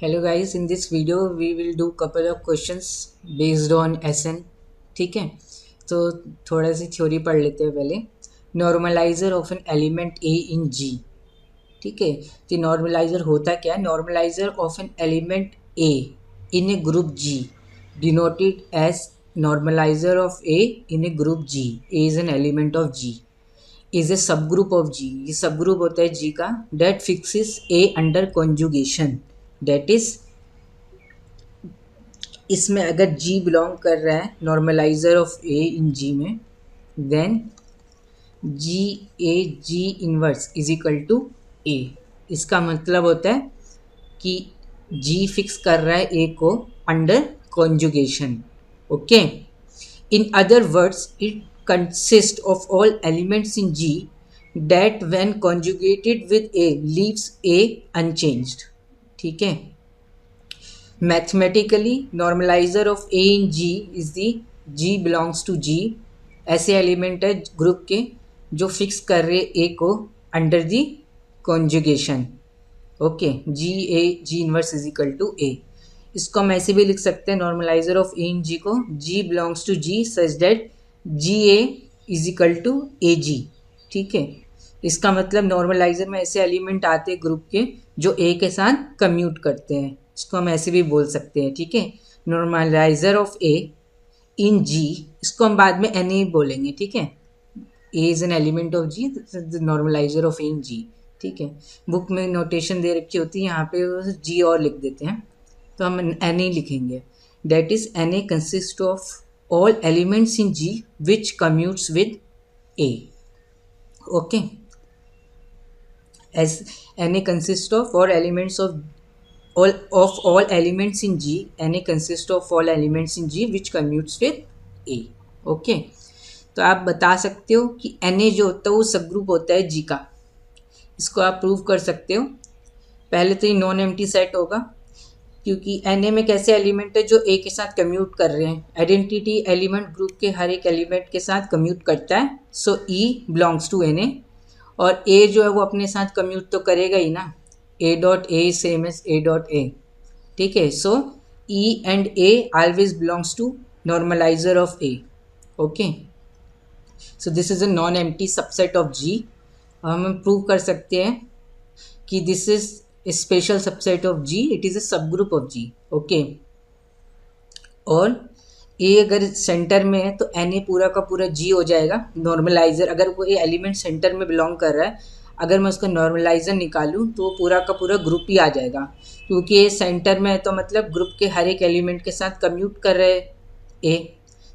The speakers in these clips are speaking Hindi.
Hello guys, in this video we will do couple of questions based on SN. ठीक है, तो थोड़ा सी थ्योरी पढ़ लेते हैं पहले। Normaliser of an element A in G. ठीक है, तो नॉर्मलाइजर होता क्या है? Normaliser of an element A in a group G denoted as normaliser of A in a group G. A is an element of G, is a subgroup of जी। ये सब ग्रुप होता है जी का। That fixes A under conjugation. That is, इसमें अगर जी बिलोंग कर रहा है normaliser of A in G में, then G A G inverse is equal to a. इसका मतलब होता है कि जी फिक्स कर रहा है ए को under conjugation. Okay, in other words it consist of all elements in G that when conjugated with a leaves a unchanged. ठीक है, mathematically normalizer of A in G is the G belongs to G. ऐसे एलिमेंट है ग्रुप के जो फिक्स कर रहे ए को under the conjugation. Okay, G A G inverse is equal to a. इसको हम ऐसे भी लिख सकते हैं normaliser of A in G को, G belongs to G such that G A is equal to a G. ठीक है, इसका मतलब नॉर्मलाइजर में ऐसे एलिमेंट आते हैं ग्रुप के जो ए के साथ कम्यूट करते हैं। इसको हम ऐसे भी बोल सकते हैं। ठीक है, नॉर्मलाइजर ऑफ ए इन जी, इसको हम बाद में एन ए बोलेंगे। ठीक है, ए is an element of G, normalizer of A in G. ठीक है, बुक में नोटेशन दे रखी होती है, यहाँ पे जी और लिख देते हैं, तो हम एन ए लिखेंगे। That is N A consist of all elements in G which commutes with A. Okay, as Na consists of all elements of all elements in G. Na consists of all elements in G which commutes with A. Okay, तो आप बता सकते हो कि Na जो होता है वो सब ग्रुप होता है G का। इसको आप प्रूव कर सकते हो। पहले तो ये नॉन एम्प्टी सेट होगा, क्योंकि Na में कैसे एलिमेंट है जो A के साथ कम्यूट कर रहे हैं। आइडेंटिटी एलिमेंट ग्रुप के हर एक एलिमेंट के साथ कम्यूट करता है, सो E बिलोंग्स टू Na। और ए जो है वो अपने साथ कम्यूट तो करेगा ही ना, a dot a same as a dot a. ठीक है, so e and a always belongs to normalizer of a. Okay, so this is a non empty subset of G. हम प्रूव कर सकते हैं कि this is a special subset of G, it is a subgroup of ji. Okay, और ए अगर सेंटर में है तो एन ए पूरा का पूरा जी हो जाएगा नॉर्मलाइजर। अगर कोई एलिमेंट सेंटर में बिलोंग कर रहा है, अगर मैं उसका नॉर्मलाइजर निकालूं तो वो पूरा का पूरा ग्रुप ही आ जाएगा, क्योंकि ए सेंटर में है तो मतलब ग्रुप के हर एक एलिमेंट के साथ कम्यूट कर रहे ए।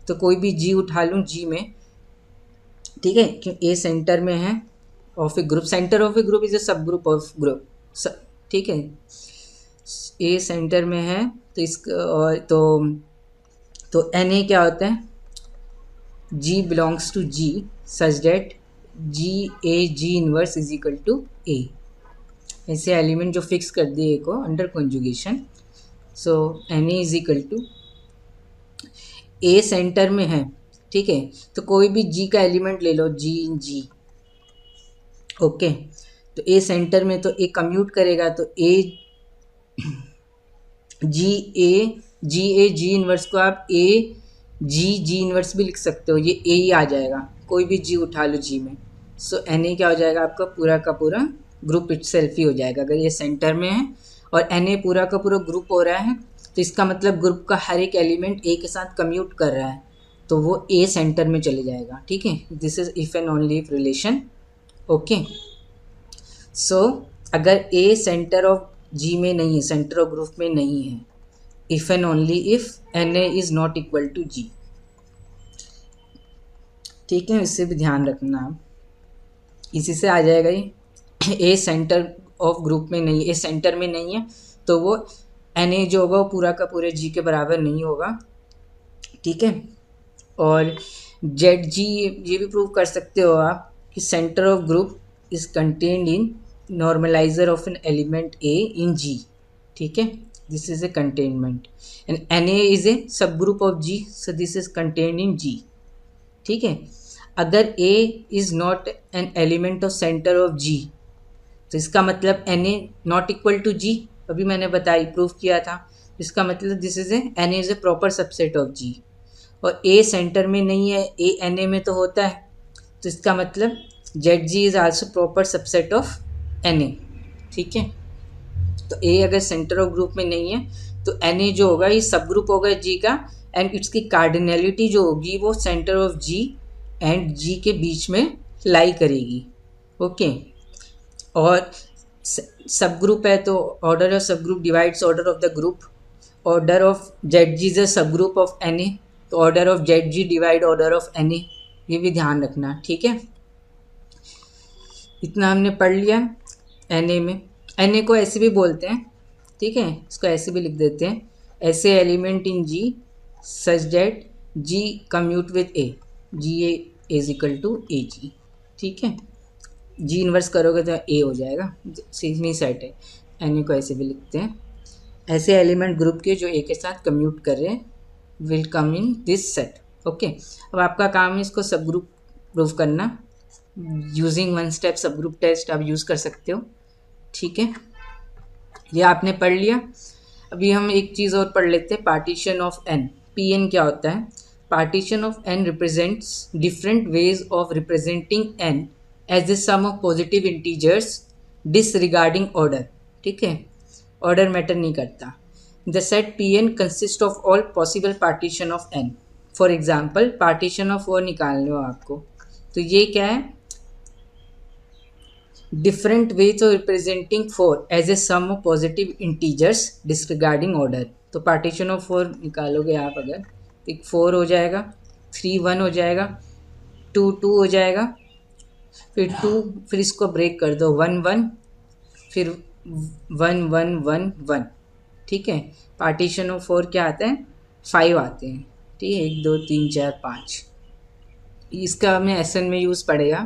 तो कोई भी जी उठा लूँ जी में, ठीक है, क्योंकि ए सेंटर में है of A group. Centre of A group is a subgroup of group. ठीक है, ए सेंटर में है तो इसका तो एन ए क्या होता है, G belongs to G such that G A G inverse is equal to a. ऐसे एलिमेंट जो फिक्स कर दिए ए को under conjugation, so N a is equal to a centre में है। ठीक है, तो कोई भी जी का एलिमेंट ले लो, जी इन जी। ओके, तो ए सेंटर में तो ए कम्यूट करेगा, तो ए जी इनवर्स को आप ए जी इनवर्स भी लिख सकते हो, ये ए ही आ जाएगा। कोई भी जी उठा लो जी में, सो एन ए क्या हो जाएगा आपका पूरा का पूरा ग्रुप इटसेल्फ ही हो जाएगा। अगर ये सेंटर में है और एन ए पूरा का पूरा ग्रुप हो रहा है, तो इसका मतलब ग्रुप का हर एक एलिमेंट ए के साथ कम्यूट कर रहा है, तो वो ए सेंटर में चले जाएगा। ठीक है, this is if and only if relation. Okay, so अगर ए सेंटर ऑफ जी में नहीं है, सेंटर ऑफ ग्रुप में नहीं है, if and only if Na is not equal to G। ठीक है, इससे भी ध्यान रखना आप, इसी से आ जाएगा ये। ए सेंटर ऑफ ग्रुप में नहीं, ए सेंटर में नहीं है, तो वो Na जो होगा वो पूरा का पूरे G के बराबर नहीं होगा। ठीक है, और जेड जी ये भी प्रूव कर सकते हो आप कि centre of group is contained in normalizer of an element A in G. ठीक है, this is a containment and Na is a subgroup of G, so this is contained in G। ठीक है, अगर A is not an element of center of G, तो इसका मतलब Na not equal to G। अभी मैंने बताई, प्रूव किया था। इसका मतलब this is N is a proper subset of G, और ए सेंटर में नहीं है, ए एन ए में तो होता है, तो इसका मतलब Z G is also proper subset of N ए। ठीक है, तो ए अगर सेंटर ऑफ ग्रुप में नहीं है तो एन ए जो होगा ये सब ग्रुप होगा जी का, एंड इसकी कार्डिनलिटी जो होगी वो सेंटर ऑफ जी एंड जी के बीच में लाई करेगी। ओके, और सब ग्रुप है तो order of subgroup divides order of the group, order of Z G is a subgroup of N A, तो order of Z G divide order of N A, ये भी ध्यान रखना। ठीक है, इतना हमने पढ़ लिया एन ए में। एन ए को ऐसे भी बोलते हैं, ठीक है, इसको ऐसे भी लिख देते हैं, ऐसे element in G such that G commute with a, G A is equal to a G. ठीक है, जी इन्वर्स करोगे तो ए हो जाएगा, सीधी सेट है। एन ए को ऐसे भी लिखते हैं, ऐसे एलिमेंट ग्रुप के जो ए के साथ कम्यूट कर रहे हैं will come in this set. Okay, अब आपका काम है इसको सब ग्रुप प्रूव करना, यूजिंग वन स्टेप सब ग्रुप टेस्ट आप यूज़ कर सकते हो। ठीक है, ये आपने पढ़ लिया। अभी हम एक चीज़ और पढ़ लेते हैं, partition of N. P N क्या होता है? Partition of N represents different ways of representing N as the sum of positive integers disregarding order. ठीक है, ऑर्डर मैटर नहीं करता। The set P N consist of all possible partition of N. For example partition of four निकालने हो आपको, तो ये क्या है? Different ways of representing four as a sum of positive integers disregarding order. तो पार्टीशन ऑफ फोर निकालोगे आप अगर, तो 4 हो जाएगा, 3 1 हो जाएगा, 2 2 हो जाएगा, फिर 2, फिर इसको ब्रेक कर दो 1 1, फिर 1 1 1 1। ठीक है, पार्टीशन ऑफ 4 क्या आता है? 5 आते हैं। ठीक है, 1 2 3 4 5। इसका हमें एसन में यूज़ पड़ेगा,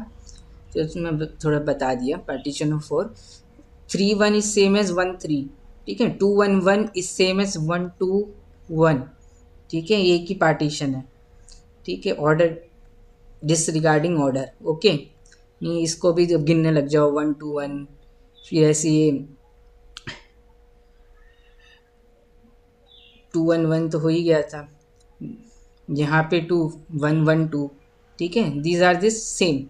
तो उसमें थोड़ा बता दिया। Partition of 4, 3 1 is same as 1 3। ठीक है, 2 1 1 इज सेम एज 1 2 1। ठीक है, ये की पार्टीशन है। ठीक है, ऑर्डर डिसरिगार्डिंग ऑर्डर। ओके, नहीं इसको भी जब गिनने लग जाओ 1 2 1, फिर ऐसे ये 2 1 1 तो हो ही गया था, यहाँ पे 2 1 1 2। ठीक है, these are this same.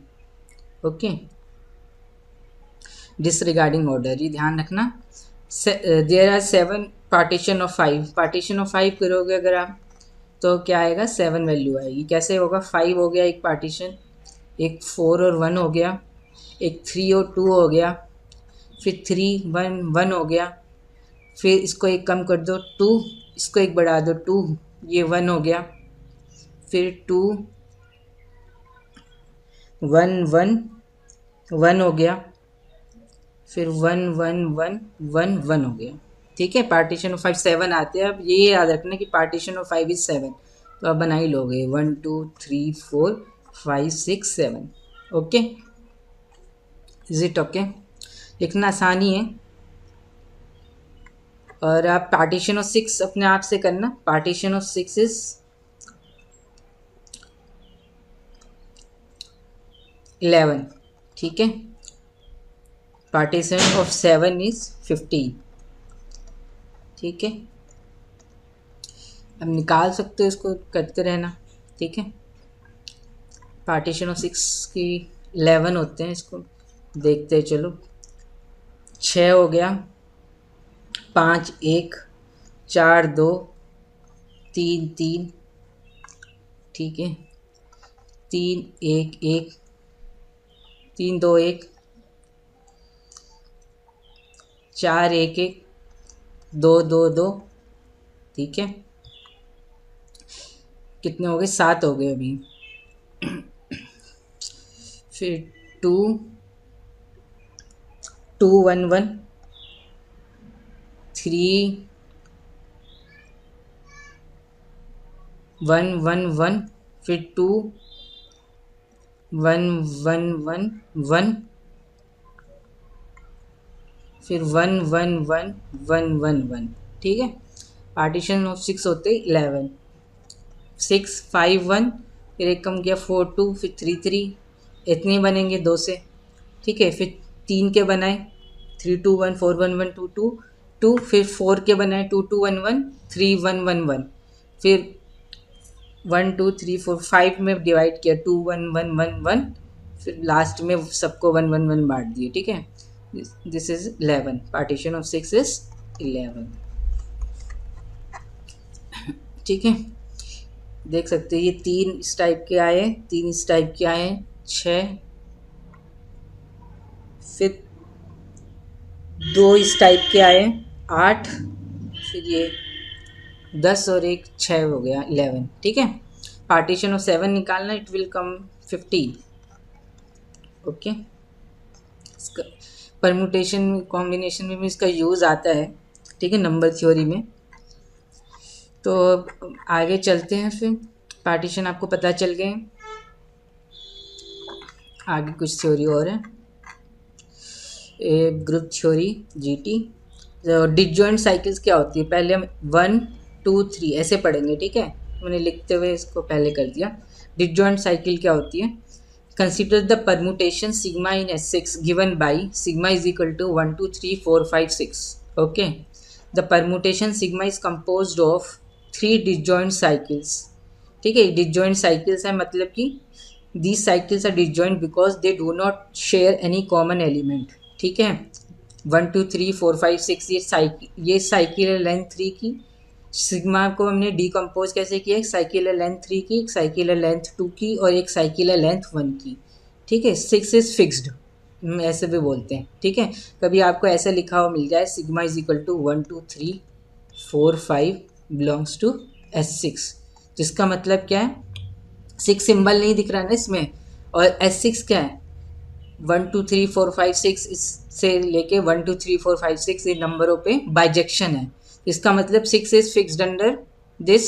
Okay, disregarding order, ये ध्यान रखना। There are 7 partition of 5। Partition of 5 करोगे अगर आप, तो क्या आएगा? 7 वैल्यू आएगी। कैसे होगा? 5 हो गया एक पार्टीशन, एक 4 और 1 हो गया, एक 3 और 2 हो गया, फिर 3 1 1 हो गया, फिर इसको एक कम कर दो 2, इसको एक बढ़ा दो 2, ये 1 हो गया, फिर 2 1 1 1 हो गया, फिर 1 1 1 1 1 हो गया। ठीक है, पार्टीशन ऑफ 5 7 आते हैं। अब ये याद रखना कि पार्टीशन ऑफ 5 इज 7, तो आप बना ही लोगे 1 2 3 4 5 6 7। Okay, is it okay? लिखना आसानी है। और आप पार्टीशन ऑफ 6 अपने आप से करना। Partition of 6 is 11। ठीक है, पार्टीशन ऑफ 7 इज 15। ठीक है, अब निकाल सकते हो, इसको करते रहना। ठीक है, पार्टीशन ऑफ 6 की 11 होते हैं, इसको देखते चलो। 6 हो गया, 5 1 4 2 3 3। ठीक है, 3 1 1 3 2 1 4 1 1 2 2 2। ठीक है, कितने हो गए? 7 हो गए अभी। फिर 2 2 1 1 3 1 1 1, फिर 2 1 1 1 1, फिर 1 1 1 1 1 1। ठीक है, पार्टीशन ऑफ 6 होते 11। 6 5 1, फिर एक कम किया 4 2, फिर 3 3, इतने बनेंगे 2 से। ठीक है, फिर 3 के बनाए 3 2 1 4 1 1 2 2 2, फिर 4 के बनाए 2 2 1 1, 3 1 1 1, फिर 1 2 3 4 5 में डिवाइड किया 2 1 1 1 1, फिर लास्ट में सबको 1 1 1 बांट दिए, ठीक है। This is 11, partition of 6 is 11, ठीक है। देख सकते हैं ये 3 इस टाइप के आए, 3 इस टाइप के आए, 6, फिर 2 इस टाइप के आए, 8, फिर ये 10 और एक 6 हो गया 11, ठीक है। पार्टीशन ऑफ 7 निकालना, इट विल कम 15, ओके। इसका परम्यूटेशन कॉम्बिनेशन में भी इसका यूज़ आता है, ठीक है, नंबर थ्योरी में। तो आगे चलते हैं, फिर पार्टीशन आपको पता चल गए, आगे कुछ थ्योरी और है, group theory GT. Disjoint cycles क्या होती है, पहले हम 1 2 3 ऐसे पढ़ेंगे, ठीक है। मैंने लिखते हुए इसको पहले कर दिया। डिसजॉइंट साइकिल क्या होती है, consider the permutation sigma in S6 given by sigma is equal to 1 2 3 4 5 6, okay. The permutation sigma is composed of 3 disjoint cycles, ठीक है। डिसजॉइंट साइकिल्स है मतलब कि these cycles are disjoint because they do not share any common element, ठीक है। 1 2 3 4 5 6 ये साइकिल है लेंथ 3 की। सिग्मा को हमने डिकम्पोज कैसे किया, एक साइकिल है लेंथ 3 की, एक साइकिल है लेंथ 2 की और एक साइकिल है लेंथ 1 की, ठीक है। 6 इज फिक्स्ड, ऐसे भी बोलते हैं, ठीक है। कभी आपको ऐसे लिखा हुआ मिल जाए sigma is equal to 1 2 3 4 5 belongs to S6, जिसका मतलब क्या है, 6 सिंबल नहीं दिख रहा है ना इसमें, और S6 क्या है 1 2 3 4 5 6, इससे लेके 1 2 3 4 5 6 इन नंबरों पे बाइजेक्शन है। इसका मतलब 6 is fixed under this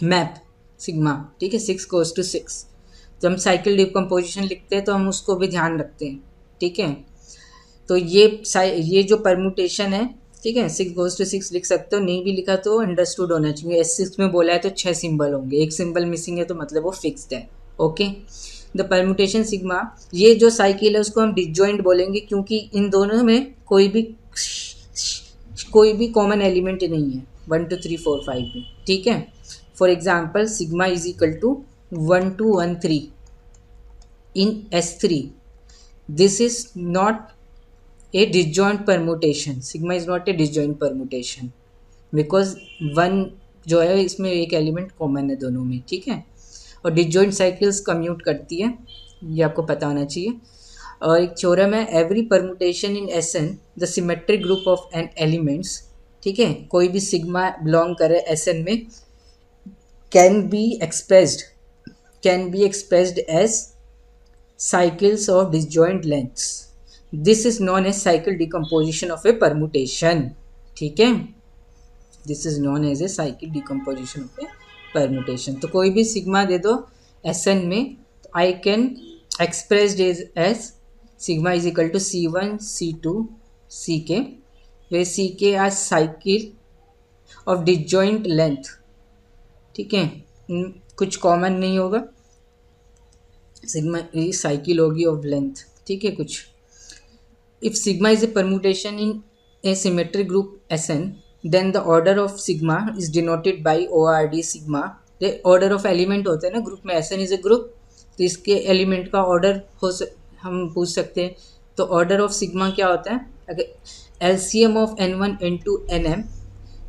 map sigma, ठीक है। 6 गोज टू 6। जब हम साइकिल डिकम्पोजिशन लिखते हैं तो हम उसको भी ध्यान रखते हैं, ठीक है। तो ये जो परम्यूटेशन है, ठीक है, 6 गोज टू 6 लिख सकते हो, नहीं भी लिखा तो अंडरस्टूड होना चाहिए। S6 में बोला है तो 6 सिंबल होंगे, एक सिंबल मिसिंग है तो मतलब वो फिक्स्ड है, ओके। द परम्यूटेशन सिग्मा, ये जो साइकिल है उसको हम डिसजॉइंट बोलेंगे क्योंकि इन दोनों में कोई भी कॉमन एलिमेंट नहीं है 1 2 3 4 5 में, ठीक है। For example sigma is equal to 1 2 1 3 in S3, this is not a disjoint permutation, sigma is not a disjoint permutation because 1 जो है इसमें एक एलिमेंट कॉमन है दोनों में, ठीक है। और डिसजॉइंट साइकिल्स कम्यूट करती है, ये आपको पता होना चाहिए। और एक थ्योरम है, every permutation in Sn the symmetric group of N elements, ठीक है, कोई भी सिग्मा बिलोंग करे Sn में can be expressed as cycles of disjoint lengths. This is known as cycle decomposition of a permutation, ठीक है। This is known as a cycle decomposition of a permutation. तो कोई भी सिग्मा दे दो Sn में, तो I can express it as sigma is equal to C1 C2 Ck, where Ck are cycle of disjoint length, ठीक है। कुछ कॉमन नहीं होगा, सिग्मा ये साइकिल होगी ऑफ लेंथ, ठीक है कुछ। If sigma is a permutation in a symmetric group Sn, then the order of sigma is denoted by ORD sigma. Order of element होते हैं ना ग्रुप में, Sn इज ए ग्रुप, तो इसके एलिमेंट का ऑर्डर हम पूछ सकते हैं। तो ऑर्डर ऑफ सिग्मा क्या होता है, अगर LCM of N1 into Nm,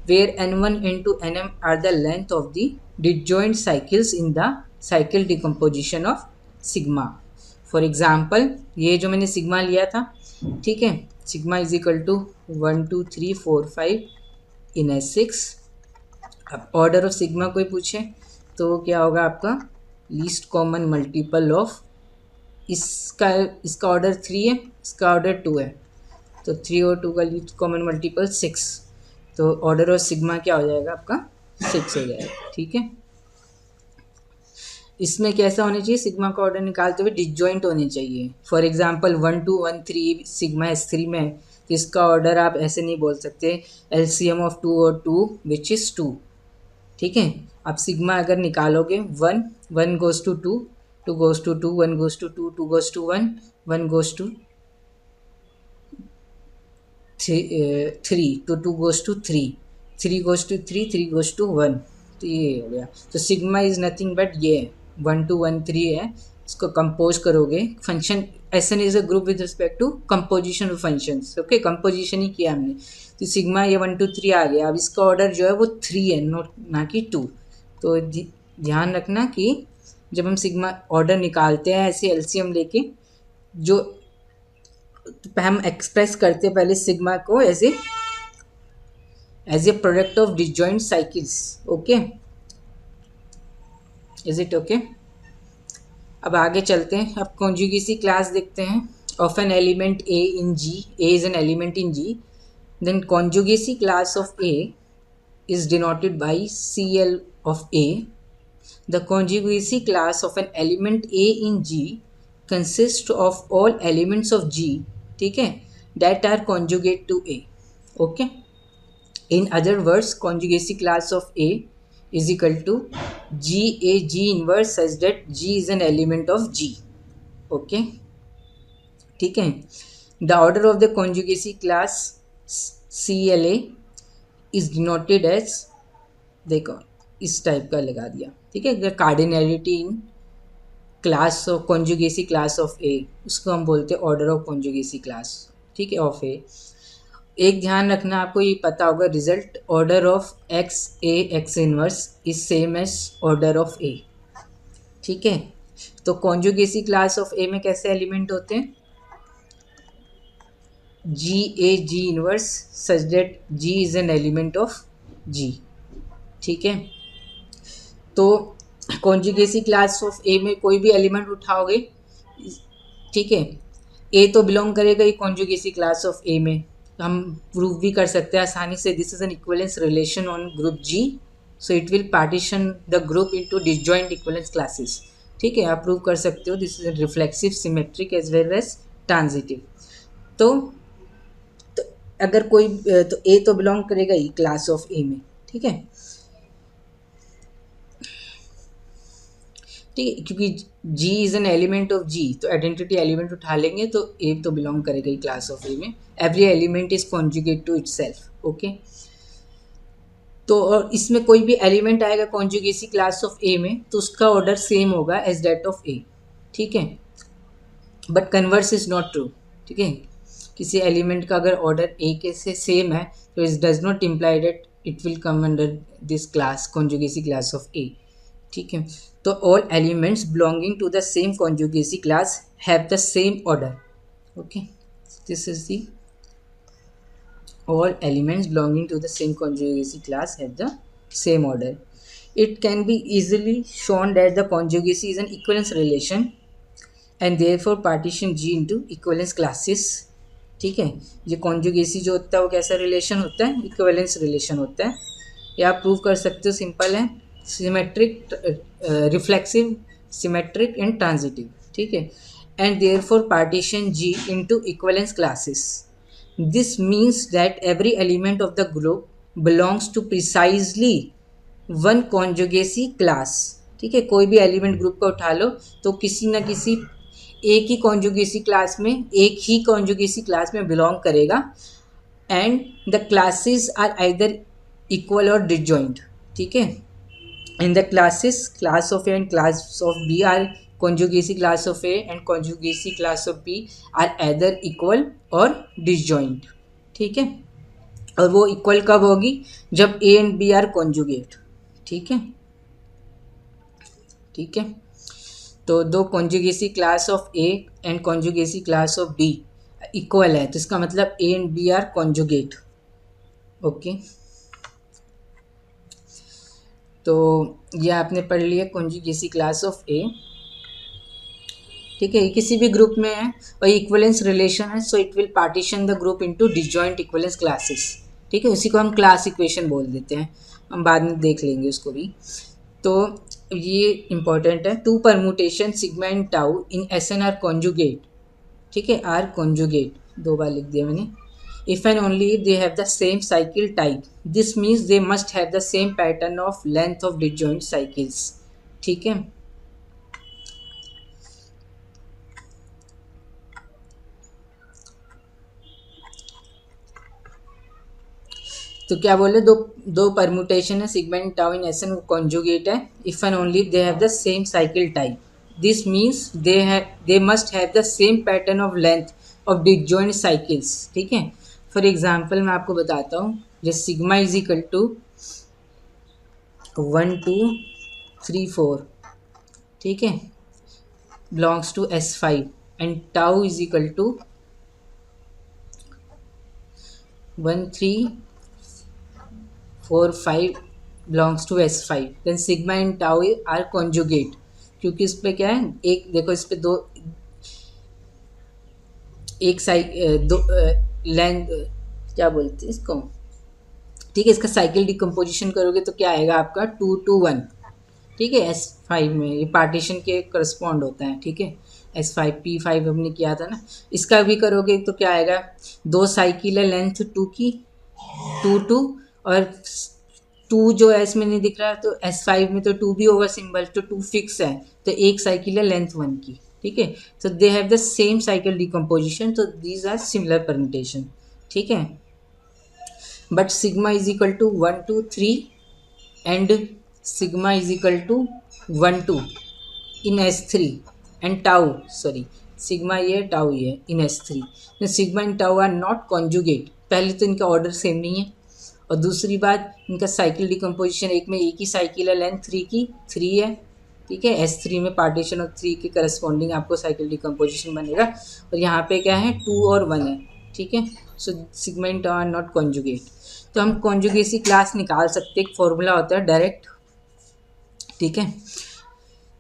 where N1 into Nm are the length of the disjoint cycles in the cycle decomposition of sigma. For example ये जो मैंने सिग्मा लिया था, ठीक है, sigma is equal to 1 2 3 4 5 in S6। अब ऑर्डर ऑफ सिग्मा कोई पूछे तो क्या होगा आपका, लीस्ट कॉमन मल्टीपल ऑफ इसका ऑर्डर 3 है, इसका ऑर्डर 2 है, तो 3 और 2 का लीस्ट कॉमन मल्टीपल 6, तो ऑर्डर ऑफ सिग्मा क्या हो जाएगा आपका 6 हो जाएगा, ठीक है। इसमें कैसा होना चाहिए, सिग्मा का ऑर्डर निकालते हुए डिसजॉइंट होने चाहिए। फॉर एग्जांपल 1 2 1 3 सिग्मा S3 में, तो इसका ऑर्डर आप ऐसे नहीं बोल सकते LCM ऑफ 2 और 2 विच इज़ 2, ठीक है। आप सिग्मा अगर निकालोगे 1 1 goes to 2 2 goes to 2 1 goes to 2 2 goes to 1 1 goes to three, तो two goes to three, three goes to three, three goes to one, तो ये हो गया। तो सिग्मा इज नथिंग बट ये 1 2 1 3 है। इसको कंपोज करोगे function S N is a group with respect to composition of functions. Okay, composition ही किया हमने, तो सिग्मा ये 1 2 3 आ गया। अब इसका ऑर्डर जो है वो 3 है, नॉट ना कि 2। तो ध्यान रखना कि जब हम सिग्मा ऑर्डर निकालते हैं ऐसे एलसीएम लेके, जो हम एक्सप्रेस करते हैं पहले सिग्मा को as a product of disjoint cycles. Okay, is it okay? अब आगे चलते हैं, अब कॉन्जुगेसी क्लास देखते हैं of an element A in G. A is an element in G, then conjugacy class of a is denoted by CL of A. The conjugacy class of an element A in G consists of all elements of G, ठीक है, that are conjugate to A. Okay. In other words, conjugacy class of A is equal to G A G inverse such that G is an element of G. Okay. ठीक है. The order of the conjugacy class CLA is denoted as, देखो इस टाइप का लगा दिया, ठीक है। अगर cardinality in class of conjugacy class of a, उसको हम बोलते हैं ऑर्डर ऑफ कॉन्जुगेसी क्लास, ठीक है, ऑफ ए। एक ध्यान रखना, आपको ये पता होगा result order of x a x inverse is same as order of ए, ठीक है। तो कॉन्जुगेसी क्लास ऑफ ए में कैसे एलिमेंट होते हैं, G A G inverse such that G is an element of G, ठीक है। तो कॉन्जुगेसी क्लास ऑफ ए में कोई भी एलिमेंट उठाओगे, ठीक है, ए तो बिलोंग करेगा ही कॉन्जुगेसी क्लास ऑफ ए में। हम प्रूव भी कर सकते हैं आसानी से, this is an equivalence relation on group G, so it will partition the group into disjoint equivalence classes, ठीक है, आप प्रूव कर सकते हो। This is reflexive, symmetric as well as transitive. तो अगर कोई तो ए तो बिलोंग करेगा ही क्लास ऑफ ए में, ठीक है, ठीक है, क्योंकि G is an element of G, तो आइडेंटिटी एलिमेंट उठा लेंगे तो A तो बिलोंग करेगा ही क्लास ऑफ A में। Every element is conjugate to itself. Okay, तो और इसमें कोई भी एलिमेंट आएगा कॉन्जुगेसी क्लास ऑफ A में तो उसका ऑर्डर सेम होगा एज दैट ऑफ A, ठीक है, but converse is not true, ठीक है। किसी एलिमेंट का अगर ऑर्डर A के से सेम है तो it does not imply that it will come under this class conjugacy class of A, ठीक है। तो all elements belonging to the same conjugacy class have the same order. Okay, this is the all elements belonging to the same conjugacy class have the same order. It can be easily shown that the conjugacy is an equivalence relation and therefore partition G into equivalence classes, ठीक है। ये कॉन्जुगेसी जो होता है वो कैसा रिलेशन होता है, इक्विवेलेंस रिलेशन होता है। ये आप प्रूव कर सकते हो, सिंपल है, symmetric, reflexive, symmetric and transitive, ठीक है, and therefore partition G into equivalence classes. This means that every element of the group belongs to precisely one conjugacy class, ठीक है। कोई भी एलिमेंट ग्रुप का उठा लो तो किसी न किसी एक ही कॉन्जुगेसी क्लास में, एक ही कॉन्जुगेसी क्लास में बिलोंग करेगा, and the classes are either equal और डिसजॉइंट, ठीक है। In the classes, class of A and class of B are conjugacy class of A and conjugacy class of B are either equal और disjoint, ठीक है। और वो इक्वल कब होगी, जब A and B are conjugate, ठीक है, ठीक है। तो दो conjugacy class of A and conjugacy class of B equal है तो इसका मतलब A and B are conjugate। Okay, तो ये आपने पढ़ लिया कॉन्जुगेसी क्लास ऑफ ए, ठीक है। किसी भी ग्रुप में है और इक्विवेलेंस रिलेशन है, सो it will partition the group into disjoint equivalence classes, ठीक है। उसी को हम क्लास इक्वेशन बोल देते हैं, हम बाद में देख लेंगे उसको भी। तो ये इंपॉर्टेंट है, two permutation sigma and tau in S N are conjugate, ठीक है, आर कॉन्जुगेट, 2 बार लिख दिया मैंने। If and only if they have the same cycle type, this means they must have the same pattern of length of disjoint cycles, ठीक है। तो क्या बोले, दो दो परमुटेशन है sigma and tau in S N, वो कॉन्जुगेट है if and only they have the same cycle type. This means they must have the same pattern of length of disjoint cycles. ठीक है. फॉर एग्जाम्पल मैं आपको बताता हूँ, जैसे सिग्मा इज इक्वल टू 1 2 3 4, ठीक है, belongs to S5 and tau is equal to 1 3 4 5 belongs to S5. Then sigma and tau are conjugate, क्योंकि इस पे क्या है, एक देखो इस पे दो, एक साइड दो लेंथ, क्या बोलते हैं इसको, ठीक है. इसका साइकिल डिकम्पोजिशन करोगे तो क्या आएगा आपका 2 2 1. ठीक है. S5 में ये पार्टीशन के करस्पॉन्ड होता है. ठीक है. S5 P5 हमने किया था ना, इसका भी करोगे तो क्या आएगा, दो साइकिल है लेंथ 2 की, 2 2, और 2 जो है इसमें नहीं दिख रहा, तो S5 में तो 2 भी होगा सिंबल, तो 2 फिक्स है, तो एक साइकिल है लेंथ 1 की. ठीक है. तो they have the same cycle decomposition, तो दीज आर सिमिलर परम्यूटेशन. ठीक है. But sigma is equal to 1 2 3 and sigma is equal to 1 2 in S3 and tau, sorry sigma ये टाउ ये in S3. Sigma and tau are not conjugate. पहले तो इनका ऑर्डर सेम नहीं है, और दूसरी बात इनका साइकिल डिकम्पोजिशन, एक में एक ही साइकिल है लेंथ 3 की, 3 है. ठीक है. S3 में पार्टीशन ऑफ 3 के करस्पॉन्डिंग आपको साइकिल डिकम्पोजिशन बनेगा, और यहाँ पे क्या है 2 और 1 है. ठीक है. So sigma and tau are not conjugate. तो हम कॉन्जुगेसी क्लास निकाल सकते, एक फॉर्मूला होता है डायरेक्ट. ठीक है.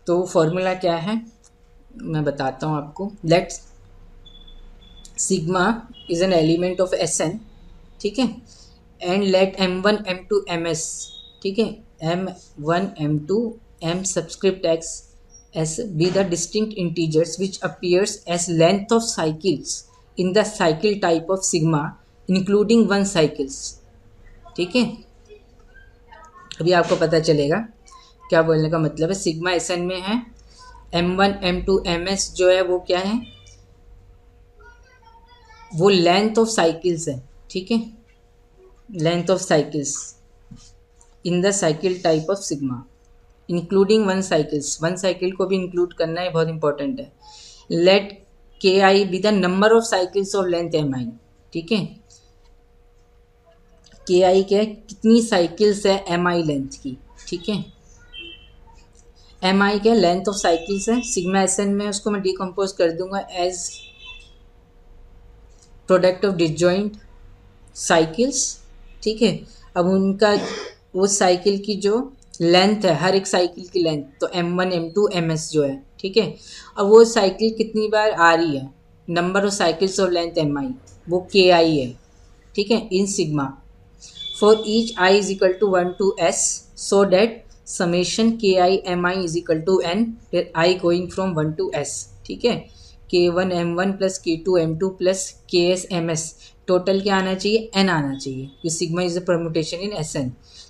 तो फॉर्मूला क्या है मैं बताता हूँ आपको. Let sigma is an element of Sn. ठीक है. And let M1 M2 MS, ठीक है, M1 M2 M subscript x S be the distinct integers which appears as length of cycles in the cycle type of sigma including 1 cycles. ठीक है. अभी आपको पता चलेगा क्या बोलने का मतलब है. सिग्मा Sn में है M1 M2 MS, जो है वो क्या है, वो लेंथ ऑफ साइकिल्स है. ठीक है. Length of cycles in the cycle type of sigma including 1 cycles. 1 cycle को भी इंक्लूड करना है, बहुत इंपॉर्टेंट है. Let KI be the number of cycles of length MI. ठीक है. KI क्या है, कितनी साइकिल्स है MI लेंथ की. ठीक है. MI क्या लेंथ ऑफ साइकिल्स है. सिग्मा Sn में उसको मैं डिकम्पोज कर दूंगा as product of disjoint cycles. ठीक है. अब उनका वो साइकिल की जो लेंथ है, हर एक साइकिल की लेंथ, तो M1 M2 MS जो है. ठीक है. अब वो साइकिल कितनी बार आ रही है, number of cycles of length MI, वो KI है. ठीक है. In sigma for each I is equal to 1 to S, so that summation KI MI is equal to N, फिर I going from 1 to S. ठीक है. K1 M1 plus K2 M2 plus KS MS, total क्या आना चाहिए, N आना चाहिए. ये sigma is the permutation in Sn.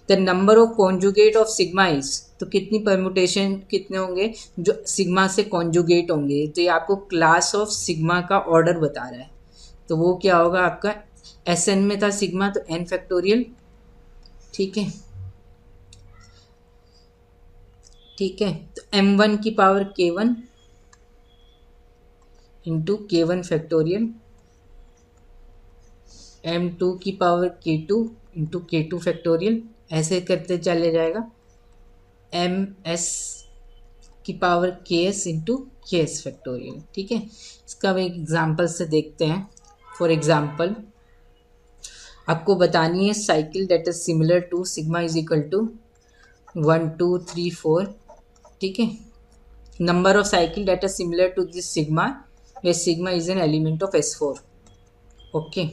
The number of conjugate of sigma is, तो कितनी परम्यूटेशन कितने होंगे जो सिग्मा से कॉन्जुगेट होंगे, तो ये आपको क्लास ऑफ सिग्मा का ऑर्डर बता रहा है. तो वो क्या होगा आपका, Sn में था सिग्मा तो N फैक्टोरियल. ठीक है. ठीक है. तो M1 की power K1 into K1 factorial, M2 की power K2 into K2 factorial, ऐसे करते चले जाएगा. MS की power KS into KS factorial. ठीक है. इसका हम एक एग्जाम्पल से देखते हैं. फॉर एग्जाम्पल आपको बतानी है cycle that is similar to sigma is equal to 1 2 3 4. ठीक है. Number of cycle that is similar to this sigma, where sigma is an element of S4. Okay.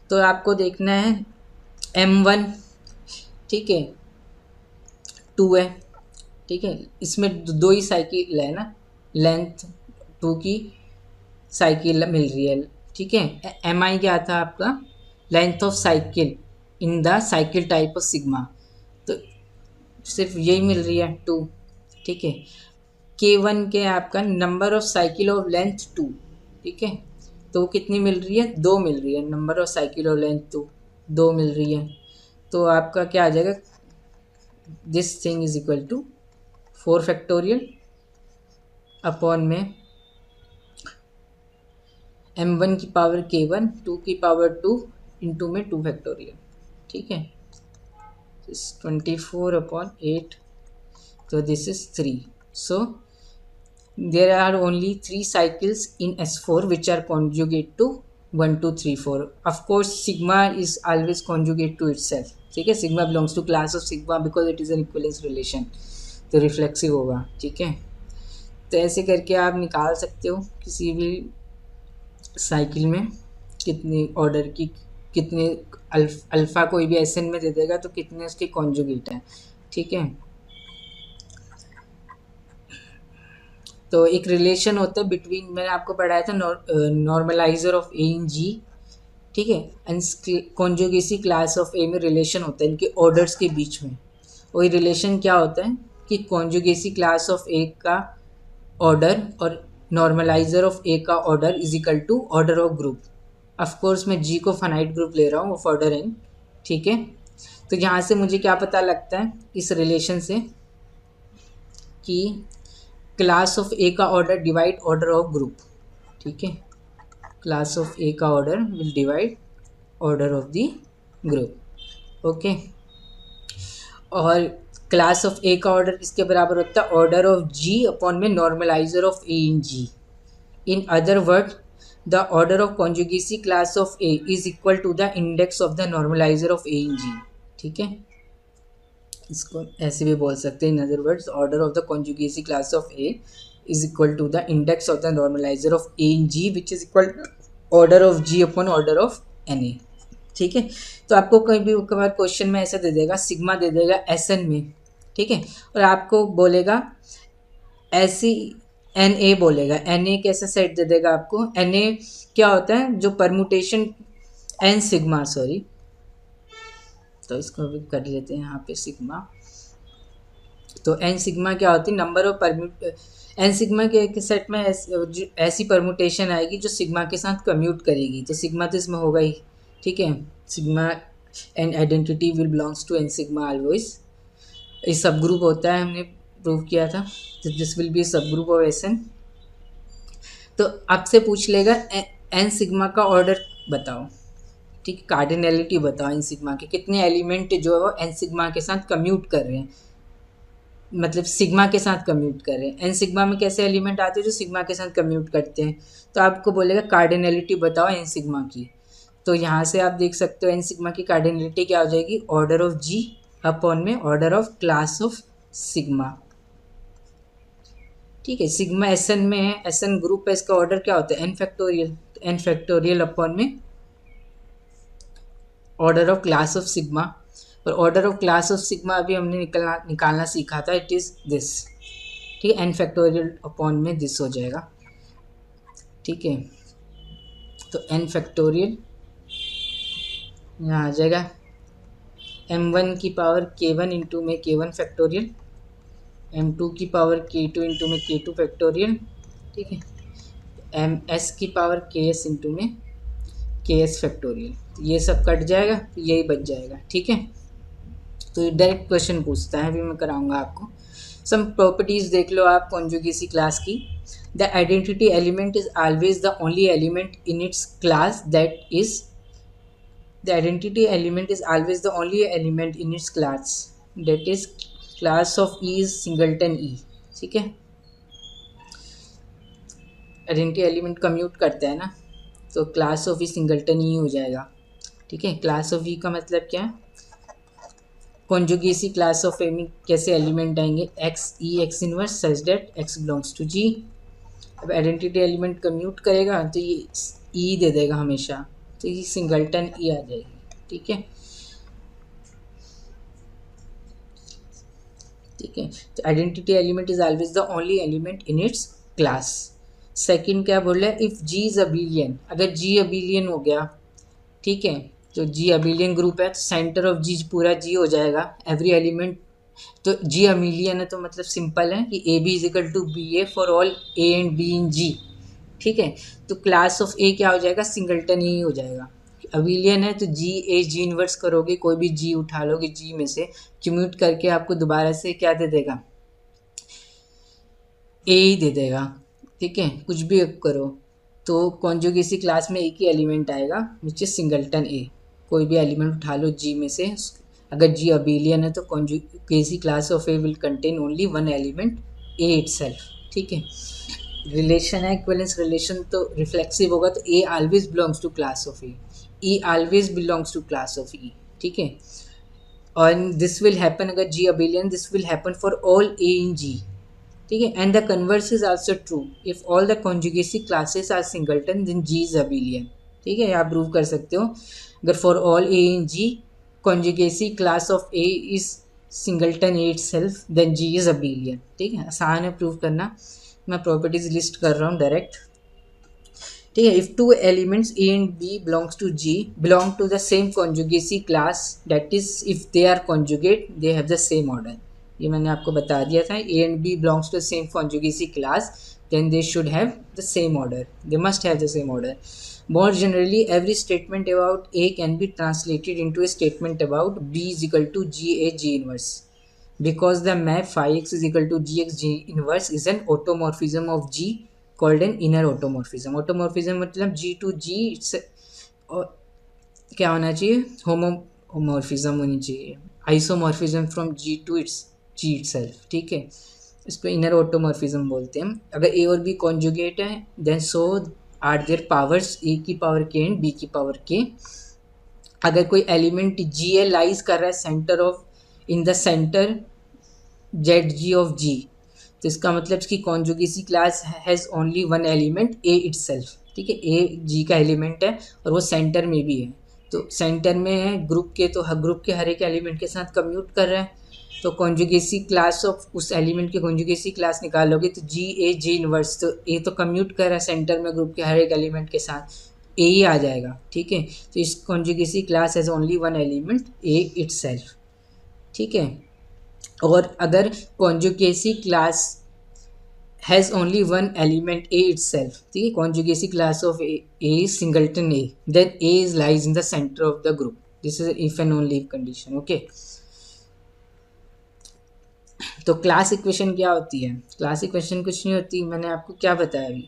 तो आपको देखना है M1, ठीक है, 2 है. ठीक है. इसमें दो ही साइकिल है ना, लेंथ 2 की साइकिल मिल रही है. ठीक है. MI क्या था आपका, length of cycle in the cycle type of sigma, तो सिर्फ यही मिल रही है 2. ठीक है. K1 के आपका number of cycle of length 2. ठीक है. तो वो कितनी मिल रही है, 2 मिल रही है. Number of cycle of length 2 मिल रही है. तो आपका क्या आ जाएगा, this thing is equal to 4 factorial upon में m1 की पावर k1 2 की पावर 2 इंटू में 2 फैक्टोरियल, ठीक है, 24 upon 8, so this is 3. So there are only 3 cycles in S4 which are conjugate to 1 2 3 4. Of course sigma is always conjugate to itself, ठीक है, sigma belongs to class of sigma because it is an equivalence relation, तो रिफ्लेक्सिव होगा, ठीक है। तो ऐसे करके आप निकाल सकते हो किसी भी साइकिल में कितने ऑर्डर की, कितने अल्फ़ा कोई भी एस एन में दे देगा तो कितने उसके कॉन्जुगेट हैं, ठीक है। तो एक रिलेशन होता है बिटवीन, मैंने आपको पढ़ाया था normaliser of A in G, ठीक है, एंड कॉन्जुगेसी क्लास ऑफ ए में रिलेशन होता है इनके ऑर्डर्स के बीच में। वही रिलेशन क्या होता है कि कॉन्जुगेसी क्लास ऑफ ए का ऑर्डर और नॉर्मलाइजर ऑफ ए का order is equal to order of group. Of course मैं जी को फाइनाइट ग्रुप ले रहा हूँ ऑफ ऑर्डर एन, ठीक है। तो यहाँ से मुझे क्या पता लगता है इस रिलेशन से कि क्लास ऑफ ए का order divide order of group, ठीक है, क्लास ऑफ ए का order will divide order of the group, okay. और क्लास ऑफ ए का ऑर्डर किसके बराबर होता है, ऑर्डर ऑफ जी अपॉन में normalizer of A in G. In other word the order of conjugacy class of A is equal to the index of the normalizer of A in G, ठीक है, इसको ऐसे भी बोल सकते हैं। In other words order of the conjugacy class of A is equal to the index of the normalizer of A in G which is equal order of G upon order of N ए, ठीक है। तो आपको कहीं भी बार क्वेश्चन में ऐसा दे देगा, सिग्मा दे देगा एस एन में, ठीक है, और आपको बोलेगा ऐसी एन ए बोलेगा, एन ए कैसा सेट दे देगा आपको, एन ए क्या होता है जो परमुटेशन एन सिग्मा, सॉरी, तो इसको भी कर लेते हैं यहाँ पे सिग्मा। तो एन सिग्मा क्या होती है, number of permute, N sigma के सेट में ऐसी परमुटेशन आएगी जो सिग्मा के साथ कम्यूट करेगी, तो सिग्मा तो इसमें होगा ही, ठीक है। Sigma N identity will belongs to N sigma always. ये सब ग्रुप होता है, हमने प्रूव किया था, तो दिस विल बी सब ग्रुप ऑफ एस एन। तो आपसे पूछ लेगा एन सिग्मा का ऑर्डर बताओ, ठीक, कार्डिनलिटी बताओ एन सिग्मा के कितने एलिमेंट जो है वो एन सिग्मा के साथ कम्यूट कर रहे हैं, मतलब सिग्मा के साथ कम्यूट कर रहे हैं। एन सिग्मा में कैसे एलिमेंट आते हैं जो सिग्मा के साथ कम्यूट करते हैं, तो आपको बोलेगा कार्डिनलिटी बताओ एन सिग्मा की। तो यहाँ से आप देख सकते हो एन सिग्मा की कार्डिनलिटी क्या हो जाएगी, ऑर्डर ऑफ जी अपॉन में order of class of sigma, ठीक है। सिग्मा एस एन में है, एस एन ग्रुप है, इसका ऑर्डर क्या होता है N factorial, N factorial upon में order of class of sigma, और order of class of sigma अभी हमने निकालना सीखा था, इट इज़ दिस, ठीक है, एन फैक्टोरियल अपॉन में दिस हो जाएगा, ठीक है। तो एन फैक्टोरियल यहाँ आ जाएगा m1 की पावर k1 इंटू में k1 फैक्टोरियल, m2 की पावर k2 इंटू में k2 फैक्टोरियल, ठीक है, ms की पावर ks इंटू में ks फैक्टोरियल। तो ये सब कट जाएगा तो यही बच जाएगा, ठीक है। तो ये डायरेक्ट क्वेश्चन पूछता है, अभी मैं कराऊंगा आपको। सम प्रॉपर्टीज़ देख लो आप कॉन्जुगेसी क्लास की। The identity element is always the only element in its class that is, the identity element is always the only element in its class that is class of E is singleton E, ठीक है। आइडेंटिटी एलिमेंट कम्यूट करता है ना, तो क्लास ऑफ ई सिंगलटन ई हो जाएगा, ठीक है। क्लास ऑफ ई का मतलब क्या है, कॉन्जुगेसी क्लास ऑफ ए में कैसे एलिमेंट आएंगे, x e x inverse such that x belongs to G. अब आइडेंटिटी एलिमेंट कम्यूट करेगा तो ये ई दे देगा हमेशा, तो ये सिंगलटन ई आ जाएगी, ठीक है, ठीक है। तो identity element is always the only element in its class. Second क्या बोल रहा है, इफ़ जी इज अबिलियन, अगर जी अबिलियन हो गया, ठीक है, तो जी अबिलियन ग्रुप है तो सेंटर ऑफ जी पूरा जी हो जाएगा, एवरी एलिमेंट, तो जी अबिलियन है तो मतलब सिंपल है कि A B is equal to B A for all A and B in G, ठीक है। तो क्लास ऑफ ए क्या हो जाएगा, सिंगलटन ही हो जाएगा, अबिलियन है तो जी ए जी इनवर्स करोगे, कोई भी जी उठा लोगे, जी में से कम्यूट करके आपको दोबारा से क्या दे देगा, ए ही दे देगा। ठीक है, कुछ भी करो तो कॉन्जुगेसी क्लास में एक ही एलिमेंट आएगा विच इज सिंगलटन ए। कोई भी एलिमेंट उठा लो जी में से, अगर जी अबिलियन है तो conjugacy class of A will contain only one element A itself. ठीक है, रिलेशन है इक्विवेलेंस रिलेशन, तो रिफ्लेक्सिव होगा तो A always belongs to class of A always belongs to class of E. ठीक है, और दिस विल हैपन अगर G abelian, this will happen for all A in G. ठीक है, and the converse is also true if all the conjugacy classes are singleton then G is abelian. ठीक है, आप प्रूव कर सकते हो अगर for all A in G conjugacy class of A is singleton A itself then G is abelian. ठीक है, आसान है प्रूव करना, मैं प्रॉपर्टीज लिस्ट कर रहा हूँ डायरेक्ट। ठीक है, if two elements A and B belongs to G belong to the same conjugacy class, that is if they are conjugate they have the same order. ये मैंने आपको बता दिया था, A and B belongs to same conjugacy class then they should have the same order, they must have the same order. More generally, every statement about A can be translated into a statement about B is equal to GA G inverse, because the map phi x is equal to gx G inverse is an automorphism of G called an inner automorphism. Automorphism मतलब G to G क्या होना चाहिए, होमोमॉर्फिज्म होनी चाहिए, isomorphism from G to its G itself. ठीक है, इसको इनर ऑटोमॉर्फिज्म बोलते हैं। अगर ए और बी कॉन्जुगेट है then so are their powers A की पावर के एंड बी की पावर के। अगर कोई एलिमेंट जी ए लाइज कर रहा है centre of in the centre Z G of G, तो इसका मतलब इसकी conjugacy class has only one element A itself. ठीक है, ए जी का एलिमेंट है और वो सेंटर में भी है, तो सेंटर में है ग्रुप के, तो ग्रुप के हर एक एलिमेंट के साथ कम्यूट कर रहा है, तो कॉन्जुगेसी क्लास ऑफ उस एलिमेंट की कॉन्जुगेसी क्लास निकालोगे तो जी ए जी इनवर्स, तो ए तो कम्यूट कर रहा है सेंटर में ग्रुप के हर एक एलिमेंट के साथ, ए ही आ जाएगा। ठीक है, तो इस conjugacy class has only one element A itself. ठीक है, और अगर conjugacy class has only one element A itself, ठीक है, conjugacy class of A is singleton A, then A is lies in the centre of the group, this is if and only if condition. Okay, तो क्लास इक्वेशन क्या होती है, क्लास इक्वेशन कुछ नहीं होती, मैंने आपको क्या बताया अभी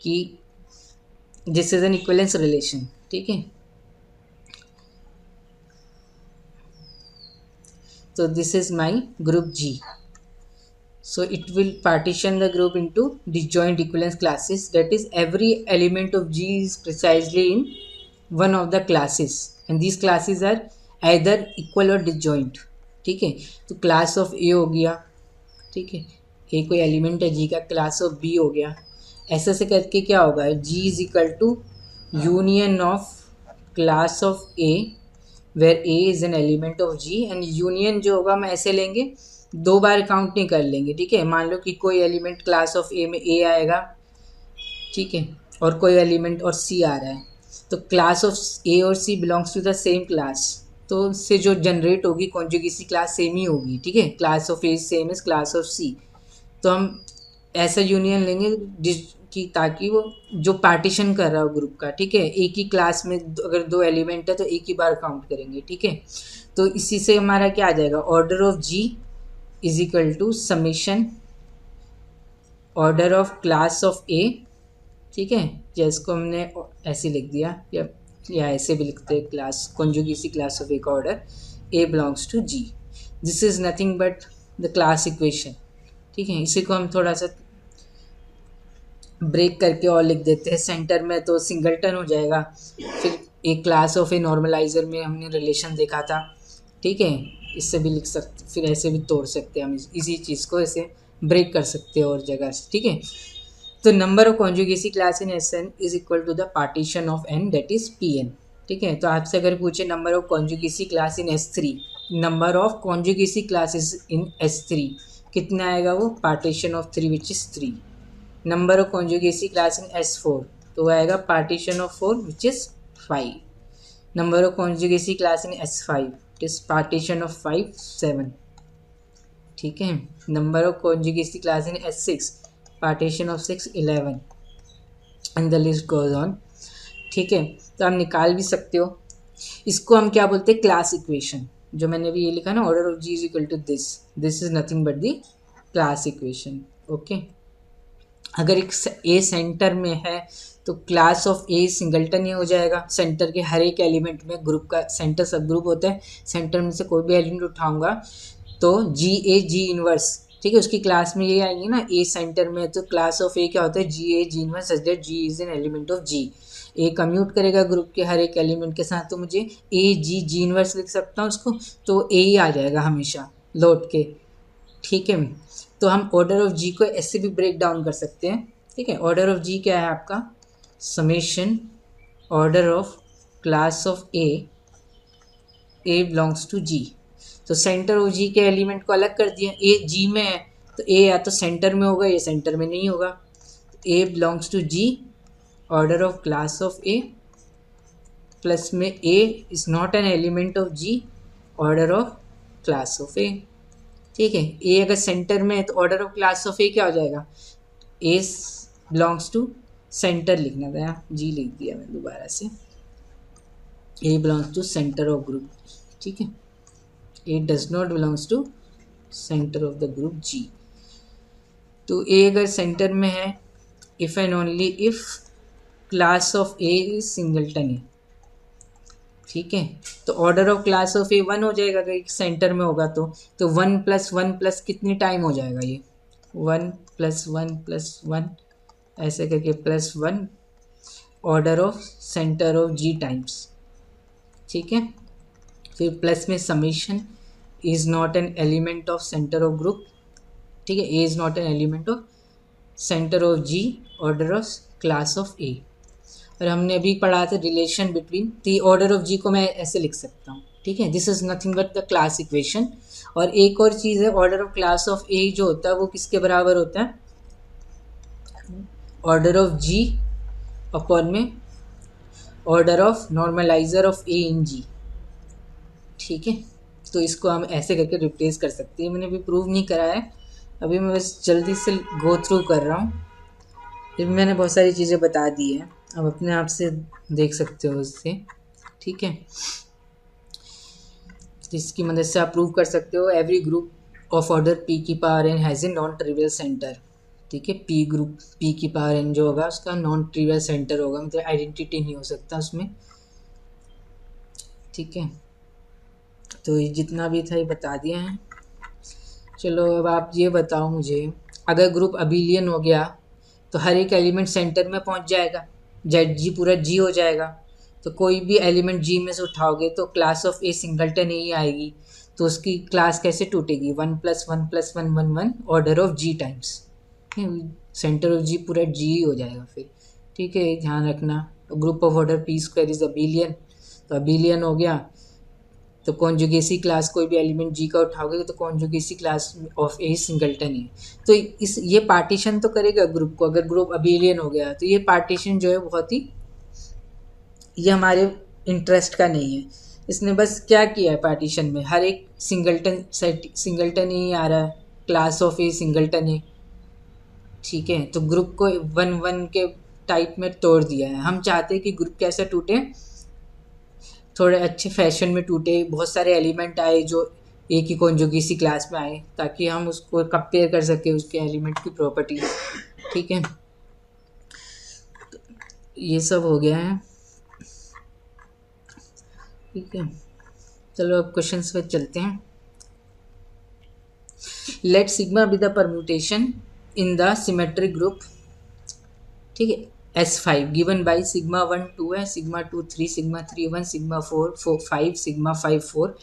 कि this is an equivalence relation. ठीक है, so this is my group G, so it will partition the group into disjoint equivalence classes, that is every element of G is precisely in one of the classes and these classes are either equal or disjoint। ठीक है, तो क्लास ऑफ ए हो गया, ठीक है, ए कोई एलिमेंट है जी का, क्लास ऑफ बी हो गया, ऐसे से करके क्या होगा, G is equal to union of class of A where A is an element of G, and union जो होगा हम ऐसे लेंगे, दो बार काउंट नहीं कर लेंगे। ठीक है, मान लो कि कोई एलिमेंट क्लास ऑफ ए में ए आएगा, ठीक है, और कोई एलिमेंट और सी आ रहा है, तो क्लास ऑफ ए और C belongs to the same class, तो उससे जो जनरेट होगी कॉन्जुगेसी क्लास सेम ही होगी। ठीक है, class of A same is class of C, तो हम ऐसा यूनियन लेंगे कि ताकि वो जो पार्टीशन कर रहा हो ग्रुप का, ठीक है, एक ही क्लास में अगर दो एलिमेंट है तो एक ही बार काउंट करेंगे। ठीक है, तो इसी से हमारा क्या आ जाएगा, order of G is equal to summation order of class of ए। ठीक है, जिसको हमने ऐसे लिख दिया या ऐसे भी लिखते हैं, क्लास कॉन्जुगेसी क्लास ऑफ ए का order A belongs to G, this is nothing but the class equation. ठीक है, इसी को हम थोड़ा सा ब्रेक करके और लिख देते हैं, सेंटर में तो सिंगलटन हो जाएगा, फिर एक क्लास ऑफ ए नॉर्मलाइजर में हमने रिलेशन देखा था। ठीक है, इससे भी लिख सकते, फिर ऐसे भी तोड़ सकते हैं हम, इसी चीज़ को ऐसे ब्रेक कर सकते हैं और जगह से। ठीक है, तो number of conjugacy class in S N is equal to the partition of N, that is P N. ठीक है, तो आपसे अगर पूछे number of conjugacy class in S three, number of conjugacy classes in S three कितना आएगा, वो partition of three which is three. Number of conjugacy class in S four, तो आएगा partition of four which is five. Number of conjugacy class in S five, it is partition of five seven. ठीक है, number of conjugacy class in S six, partition of six 11 and the list goes on. ठीक है, तो आप निकाल भी सकते हो। इसको हम क्या बोलते हैं, क्लास इक्वेशन। जो मैंने अभी ये लिखा ना, order of G is equal to this is nothing but the class equation. Okay, अगर एक ए सेंटर में है तो क्लास ऑफ ए सिंगल्टन ही हो जाएगा। सेंटर के हर एक एलिमेंट में ग्रुप का सेंटर सब ग्रुप होता है, सेंटर में से कोई भी एलिमेंट उठाऊंगा तो जी ए जी इनवर्स, ठीक है, उसकी क्लास में ये आएंगी ना, ए सेंटर में, तो क्लास ऑफ ए क्या होता है, G A G inverse such that G is an element of G. A commute करेगा ग्रुप के हर एक एलिमेंट के साथ, तो मुझे ए जी जी इनवर्स लिख सकता हूँ उसको, तो ए ही आ जाएगा हमेशा लौट के। ठीक है, तो हम ऑर्डर ऑफ जी को ऐसे भी ब्रेक डाउन कर सकते हैं। ठीक है, ऑर्डर ऑफ जी क्या है आपका, summation order of class of A belongs to G. तो सेंटर ऑफ जी के एलिमेंट को अलग कर दिया, ए जी में है तो ए या तो सेंटर में होगा या सेंटर में नहीं होगा। A belongs to G, order of class of A, plus में A is not an element of G, order of class of ए। ठीक है, ए अगर सेंटर में है तो order of class of A क्या हो जाएगा, ए बिलोंग्स टू सेंटर लिखना था, जी लिख दिया मैं दोबारा से, A belongs to centre of group. ठीक है, A does not belongs to centre of the group G. तो ए अगर सेंटर में है, if and only if class of A is singleton A. ठीक है, तो order of class of A 1 हो जाएगा अगर सेंटर में होगा तो 1 + 1 + कितनी टाइम हो जाएगा ये, 1 + 1 + 1 ऐसे करके +1 order of centre of G times. ठीक है, फिर प्लस में summation is not an element of centre of group. ठीक है, ए is not an element of centre of G, order of class of A. और हमने अभी पढ़ा था relation between, the order of G को मैं ऐसे लिख सकता हूँ। ठीक है, this is nothing but the class equation. और एक और चीज़ है, ऑर्डर ऑफ क्लास ऑफ ए जो होता है वो किसके बराबर होता है, ऑर्डर ऑफ जी अपॉन में order of normaliser of A in G. ठीक है, तो इसको हम ऐसे करके रिप्लेस कर सकते हैं। मैंने अभी प्रूव नहीं करा है, अभी मैं बस जल्दी से गो थ्रू कर रहा हूँ। फिर मैंने बहुत सारी चीज़ें बता दी हैं, अब अपने आप से देख सकते हो उससे। ठीक है, इसकी मदद से आप प्रूव कर सकते हो every group of order P की power N has a non trivial centre. ठीक है, पी ग्रुप पी की पावर एन जो होगा उसका नॉन ट्रिवियल सेंटर होगा, मतलब आइडेंटिटी नहीं हो सकता उसमें। ठीक है, तो ये जितना भी था ये बता दिया है। चलो अब आप ये बताओ मुझे, अगर ग्रुप अबिलियन हो गया तो हर एक एलिमेंट सेंटर में पहुंच जाएगा, जेड जी पूरा जी हो जाएगा। तो कोई भी एलिमेंट जी में से उठाओगे तो क्लास ऑफ ए सिंगल्टन ही आएगी, तो उसकी क्लास कैसे टूटेगी, 1 + 1 + 1 1 1 order of G times, centre of G पूरा जी ही हो जाएगा फिर। ठीक है, ध्यान रखना। Group of order P square is abelian, तो अबिलियन हो गया तो कॉन्जुगेसी क्लास कोई भी एलिमेंट जी का उठाओगे तो conjugacy class of A singleton है। तो इस ये पार्टीशन तो करेगा ग्रुप को, अगर ग्रुप अबिलियन हो गया तो ये पार्टीशन जो है बहुत ही, ये हमारे इंटरेस्ट का नहीं है। इसने बस क्या किया है पार्टीशन में, हर एक सिंगल्टन ही आ रहा है, क्लास ऑफ ए सिंगल्टन है। ठीक है, तो ग्रुप को 1 1 के टाइप में तोड़ दिया है। हम चाहते हैं कि ग्रुप कैसे टूटे, थोड़े अच्छे फैशन में टूटे, बहुत सारे एलिमेंट आए जो एक ही कॉन्जुगेसी क्लास में आए, ताकि हम उसको कंपेयर कर सके उसके एलिमेंट की प्रॉपर्टीज। ठीक है, तो ये सब हो गया है। ठीक है, चलो अब क्वेश्चंस पे चलते हैं। Let sigma be the permutation in the symmetric group. ठीक है, S5 गिवन बाई सिग्मा 1 2 है, sigma 2 3, sigma 3 1, sigma 4 5, sigma 5 4।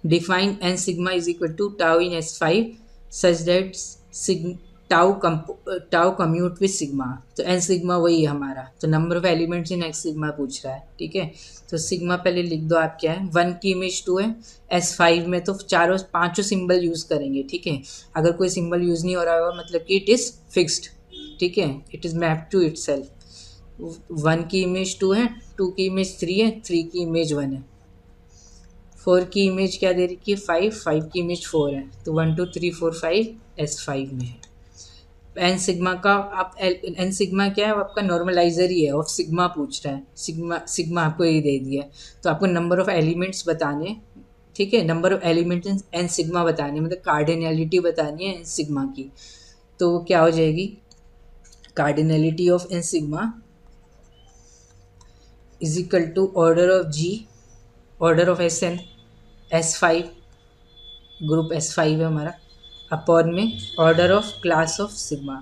Define N sigma is equal to tau in S5 such that tau commute with sigma. तो एन सिग्मा वही है हमारा, तो number of elements in X sigma पूछ रहा है। ठीक है, तो सिग्मा पहले लिख दो आप, क्या है 1 की इमेज 2 है। S5 में तो चारों पांचों सिंबल यूज़ करेंगे। ठीक है, अगर कोई सिंबल यूज़ नहीं हो रहा होगा मतलब कि इट इज़ फिक्स्ड। ठीक है, it is map to itself. 1 की इमेज 2 है, 2 की इमेज 3 है, 3 की इमेज 1 है, 4 की इमेज क्या दे रही है 5, 5 की इमेज 4 है, तो 1 2 3 4 5 S5 में है। एन सिग्मा का आप एन सिग्मा क्या है, वो आपका नॉर्मलाइजर ही है, ऑफ सिग्मा पूछ रहा है, सिग्मा सिग्मा आपको ये दे दिया है, तो आपको नंबर ऑफ एलिमेंट्स बताने, ठीक है, number of elements N sigma बताने, मतलब कार्डिनलिटी बतानी है एन सिग्मा की, तो वो क्या हो जाएगी, cardinality of N sigma is equal to order of G, order of S N, S5, group S5 है हमारा, अपॉन में order of class of sigma,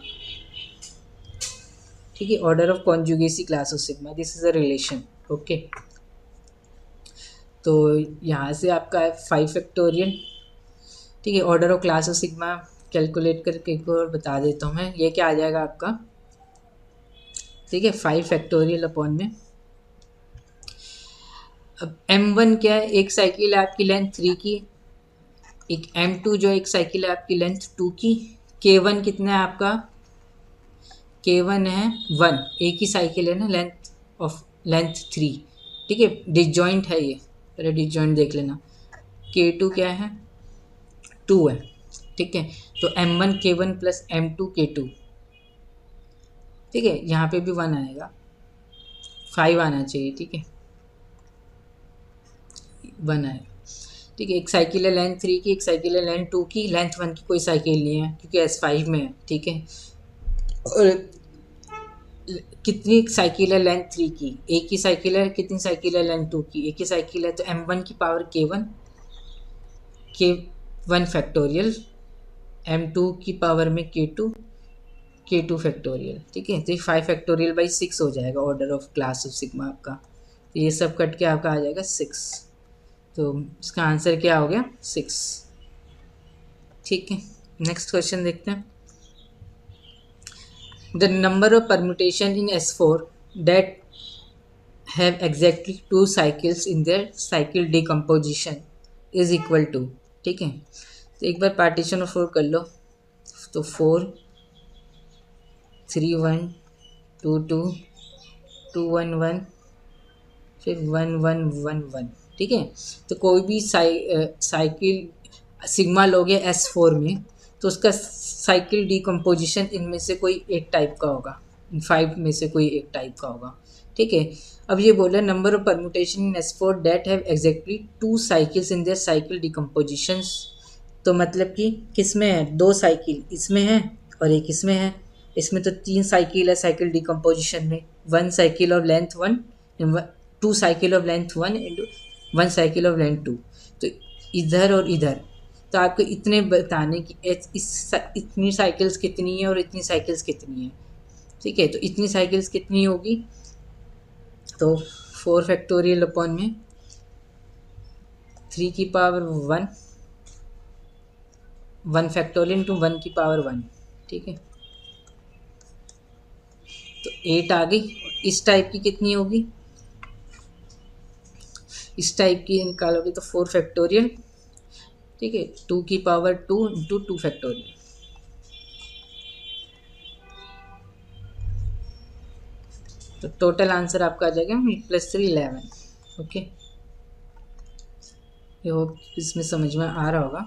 ठीक है, order of conjugacy class of sigma, this is a relation. Okay, तो यहाँ से आपका है 5 फैक्टोरियल, ठीक है, order of class of sigma calculate करके एक और बता देता हूँ मैं, ये क्या आ जाएगा आपका, ठीक है, 5 फैक्टोरियल अपॉन में, अब M1 क्या है, एक साइकिल है आपकी लेंथ 3 की, एक M2 जो एक साइकिल है आपकी लेंथ 2 की, K1 कितना है आपका, K1 है 1, एक ही साइकिल है ना, लेंथ 3, ठीक है, डिसजॉइंट है ये, पहले डिसजॉइंट देख लेना, K2 क्या है 2 है, ठीक है, तो M1 K1 plus M2 K2, ठीक है, यहाँ पे भी 1 आएगा, 5 आना चाहिए, ठीक है, 1 आएगा, ठीक है, एक साइकिल है लेंथ 3 की, एक साइकिल है लेंथ 2 की, लेंथ 1 की कोई साइकिल नहीं है क्योंकि S5 में है, ठीक है, और कितनी साइकिल है लेंथ 3 की, एक ही साइकिल है, कितनी साइकिल है लेंथ 2 की, एक ही साइकिल है, तो M1 की पावर K1 फैक्टोरियल, M2 की पावर में K2 फैक्टोरियल, ठीक है, तो ये 5 फैक्टोरियल बाई 6 हो जाएगा order of class of sigma आपका, तो ये सब कट के आपका आ जाएगा 6, तो इसका आंसर क्या हो गया 6, ठीक है। नेक्स्ट क्वेश्चन देखते हैं, the number of permutation in S4 that have exactly 2 cycles in their cycle decomposition is equal to, ठीक है, तो एक बार पार्टीशन ऑफ 4 कर लो, तो 4 3 1 2 2 2 1 1 फिर 1 1 1 1, ठीक है, तो कोई भी साइकिल सिग्मा लोगे S4 में, तो उसका साइकिल डिकम्पोजिशन इनमें से कोई एक टाइप का होगा, इन 5 में से कोई एक टाइप का होगा, ठीक है। अब ये बोला number of permutation in S4 that have exactly 2 cycles in their cycle decompositions, तो मतलब कि किस में है, 2 साइकिल इसमें है और एक इसमें है, इसमें तो 3 साइकिल है साइकिल डिकम्पोजिशन में, 1 cycle of length 1, 2 cycle of length 1 and 1 cycle of length 2, तो इधर और इधर, तो आपको इतने बताने की इतनी साइकिल्स कितनी है और इतनी साइकिल्स कितनी है, ठीक है, तो इतनी साइकिल्स कितनी होगी, तो 4 फैक्टोरियल अपॉन में 3 की पावर 1 फैक्टोरियल इंटू 1 की पावर 1, ठीक है, तो 8 आ गई, इस टाइप की कितनी होगी, इस टाइप की निकालोगे तो 4 फैक्टोरियल, ठीक है, 2 की पावर 2 इंटू 2 फैक्टोरियल, तो टोटल आंसर आपका आ जाएगा +3 11, ओके, ये होप इसमें समझ में आ रहा होगा।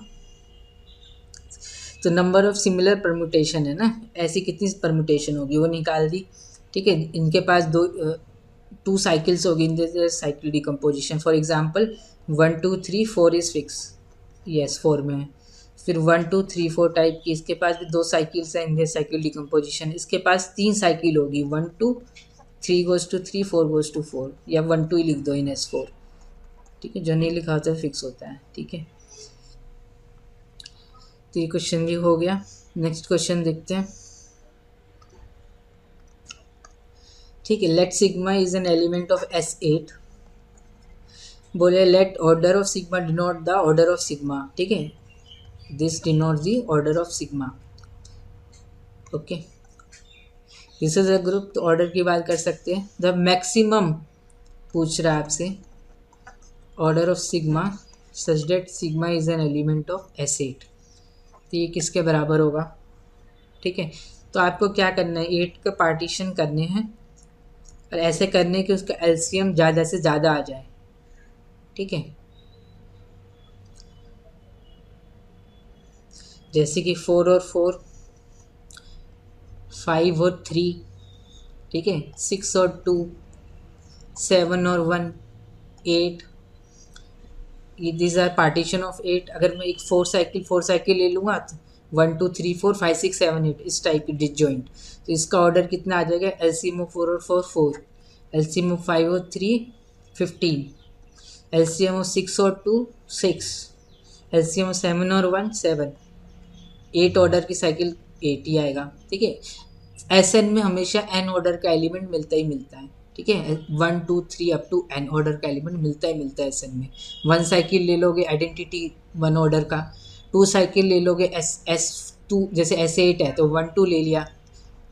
तो नंबर ऑफ सिमिलर परम्यूटेशन है ना, ऐसी कितनी परम्यूटेशन होगी वो निकाल दी, ठीक है, इनके पास 2 साइकिल्स होगी इन the cycle decomposition, for example 1 2 3 4 is fix, yes 4 में है, फिर 1 2 3 4 टाइप की, इसके पास भी 2 साइकिल्स हैं इन द साइकिल डिकम्पोजिशन, इसके पास 3 साइकिल होगी, 1 2 3 गोज टू 3 4 गोज टू 4, या 1 2 ही लिख दो इन S4, ठीक है, जो नहीं लिखा होता है फिक्स होता है, ठीक है, तो ये क्वेश्चन भी हो गया। नेक्स्ट क्वेश्चन देखते हैं, ठीक है, let sigma is an element of S8, बोले let order of sigma denote the order of sigma, ठीक है, this denote the order of sigma, okay, this is a group, तो ऑर्डर की बात कर सकते हैं, द मैक्सिमम पूछ रहा है आपसे order of sigma such that sigma is an element of S8, तो ये किसके बराबर होगा, ठीक है, तो आपको क्या करना है, 8 का पार्टीशन करने हैं और ऐसे करने कि उसका एलसीएम ज़्यादा से ज़्यादा आ जाए, ठीक है, जैसे कि 4 और 4 5 और 3, ठीक है, 6 और 2, 7 और 1, 8, ये दिस आर पार्टीशन ऑफ 8। अगर मैं एक फोर साइकिल ले लूँगा तो 1 2 3 4 5 6 7 8 इस टाइप की डिसजॉइंट, तो इसका ऑर्डर कितना आ जाएगा, एलसीएम ऑफ 4 और 4 4, एलसीएम ऑफ 5 और 3 15, एलसीएम ऑफ 6 और 2 6, एलसीएम ऑफ 7 और 1 7, 8 ऑर्डर की साइकिल 8 ही आएगा, ठीक है। एसएन में हमेशा एन ऑर्डर का एलिमेंट मिलता ही मिलता है, ठीक है, 1 2 3 अप टू एन ऑर्डर का एलिमेंट मिलता ही मिलता है एसएन में। 1 साइकिल ले लोगे आइडेंटिटी 1 ऑर्डर का, 2 साइकिल ले लोगे एस 2, जैसे एस 8 है तो 1 2 ले लिया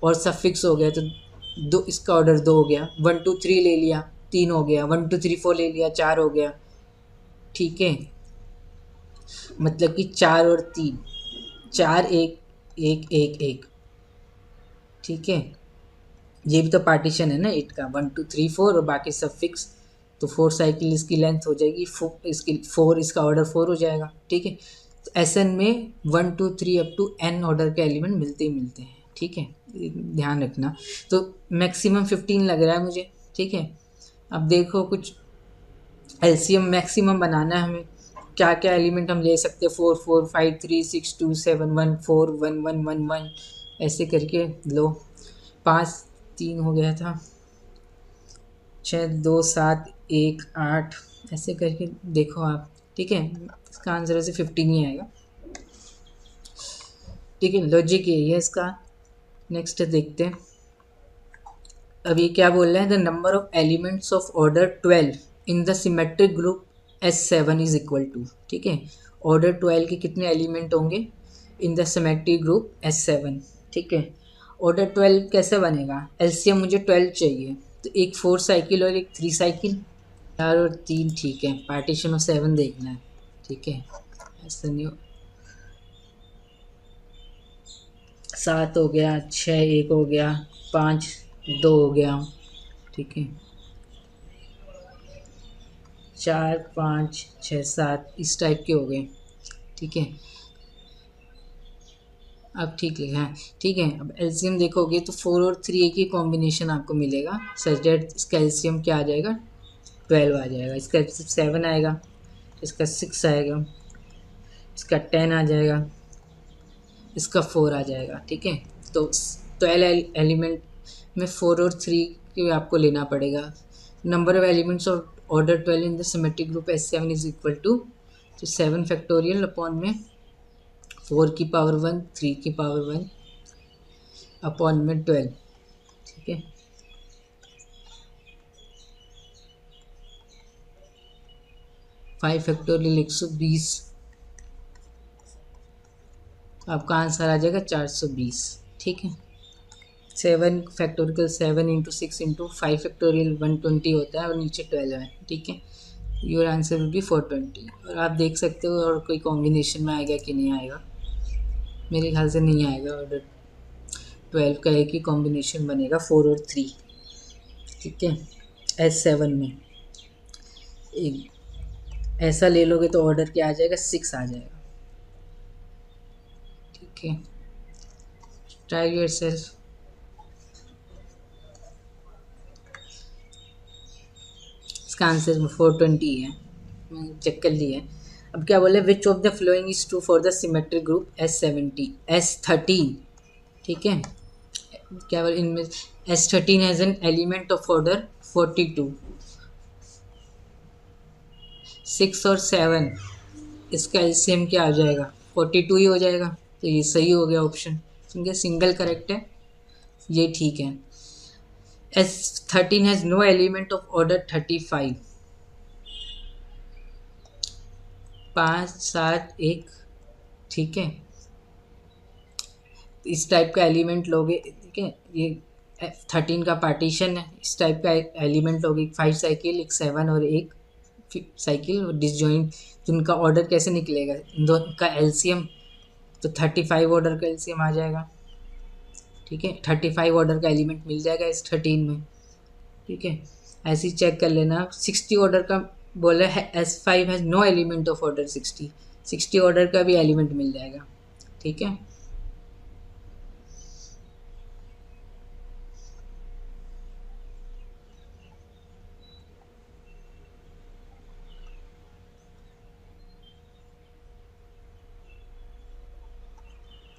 और सफिक्स हो गया तो दो, इसका ऑर्डर 2 हो गया। 1 2 3 ले लिया 3 हो गया, 1 2 3 4 ले लिया 4 हो गया, ठीक है। मतलब कि 4 और 3, 4 1 1 1 1, ठीक है। ये भी तो पार्टीशन है ना 8 का, 1 2 3 4 और बाकी सब फिक्स, तो 4 साइकिल इसकी लेंथ हो जाएगी, इसकी 4, इसका ऑर्डर 4 हो जाएगा, ठीक है। तो एसएन में 1 2 3 अप टू एन ऑर्डर के एलिमेंट मिलते ही मिलते हैं, ठीक है, ध्यान रखना। तो मैक्सिमम 15 लग रहा है मुझे, ठीक है। अब देखो कुछ एलसीएम मैक्सिमम बनाना है हमें, क्या क्या एलिमेंट हम ले सकते हैं, 4 4 5 3 6 2 7 1 4 1 1 1 1 ऐसे करके लो। 5 3 हो गया था, 6 2 7 1 8 ऐसे करके देखो आप, ठीक है। इसका आंसर ऐसे 15 ही आएगा, ठीक है। लॉजिक यही है इसका। नेक्स्ट देखते हैं, अब ये क्या बोल रहे हैं, the number of elements of order 12 in the symmetric group S7 is equal to, ठीक है। ऑर्डर 12 के कितने एलिमेंट होंगे इन द सिमेट्रिक ग्रुप S7, ठीक है। ऑर्डर 12 कैसे बनेगा, एलसीएम मुझे 12 चाहिए, तो एक 4 साइकिल और एक 3 साइकिल, 4 और 3, ठीक है। पार्टीशन ऑफ 7 देखना है, ठीक है, ऐसा नहीं हो। 7 हो गया, 6 1 हो गया, 5 2 हो गया, ठीक है। 4 5 6 7 इस टाइप के हो गए, ठीक है। अब ठीक लिखा है, ठीक है। अब एलसीएम देखोगे तो 4 और 3 एक ही कॉम्बिनेशन आपको मिलेगा, सच दैट इसका एलसीएम क्या आ जाएगा, 12 आ जाएगा। इसका 7 आएगा, इसका 6 आएगा, इसका 10 आ जाएगा, इसका 4 आ जाएगा, ठीक है। तो 12 एलिमेंट में 4 और 3 के आपको लेना पड़ेगा। Number of elements of order 12 in the symmetric group S7 is equal to, तो 7 फैक्टोरियल अपॉन में 4 की पावर 1 3 की पावर 1 अपॉन में 12, ठीक है। फाइव फैक्टोरियल 120, आपका आंसर आ जाएगा 420, ठीक है। 7 फैक्टोरियल 7 इंटू 6 इंटू 5 फैक्टोरियल 120 होता है और नीचे 12 है, ठीक है। Your answer will be 420। और आप देख सकते हो और कोई कॉम्बिनेशन में आएगा कि नहीं आएगा, मेरे ख्याल से नहीं आएगा। ऑर्डर 12 का एक ही कॉम्बिनेशन बनेगा 4 और 3, ठीक है। S7 में एक ऐसा ले लोगे तो ऑर्डर क्या आ जाएगा, 6 आ जाएगा, ठीक है। Try your self. इसका आंसर 420 है, मैंने चेक कर लिया है। अब क्या बोले, which of the following is true for the symmetric group S13, ठीक है। क्या बोले, इनमें S13 has an element of order 42, 6 और 7, इसका एलसीएम क्या आ जाएगा, 42 ही हो जाएगा, तो ये सही हो गया ऑप्शन, ठीक है, सिंगल करेक्ट है, ये ठीक है। S13 has no element of order 35, 5 7 1, ठीक है। इस टाइप का एलिमेंट लोगे, ठीक है, ये 13 का पार्टीशन है, इस टाइप का एलिमेंट लोगे, 5 साइकिल, एक 7 और एक साइकिल और डिसजॉइंट, तो उनका ऑर्डर कैसे निकलेगा, इन दोनों का एलसीएम, तो 35 ऑर्डर का एलसीएम आ जाएगा, ठीक है। 35 ऑर्डर का एलिमेंट मिल जाएगा इस 13 में, ठीक है। ऐसे ही चेक कर लेना। 60 ऑर्डर का बोला है, S5 has no element of order 60 order का भी एलिमेंट मिल जाएगा, ठीक है।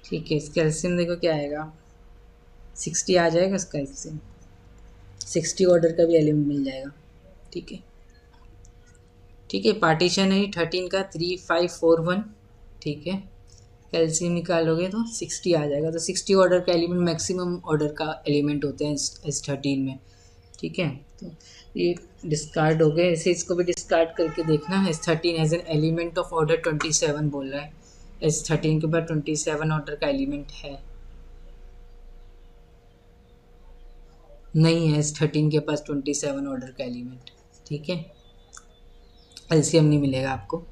ठीक है, इसका एलसीएम देखो क्या आएगा, 60 आ जाएगा इसका एलसीएम, 60 ऑर्डर का भी एलिमेंट मिल जाएगा। ठीक है, ठीक है, पार्टीशन है 13 का 3541। ठीक है, एलसीएम निकालोगे तो 60 आ जाएगा। तो 60 ऑर्डर का एलिमेंट मैक्सिमम ऑर्डर का एलिमेंट होते हैं इस 13 में। ठीक है, तो ये डिस्कार्ड हो गए, ऐसे इसको भी डिस्कार्ड करके देखना। S13 as an element of order 27 बोल रहा है, S13 के बाद 27 ऑर्डर का एलिमेंट है, नहीं है S13 के पास 27 ऑर्डर का एलिमेंट। ठीक है, एलसीएम नहीं मिलेगा आपको।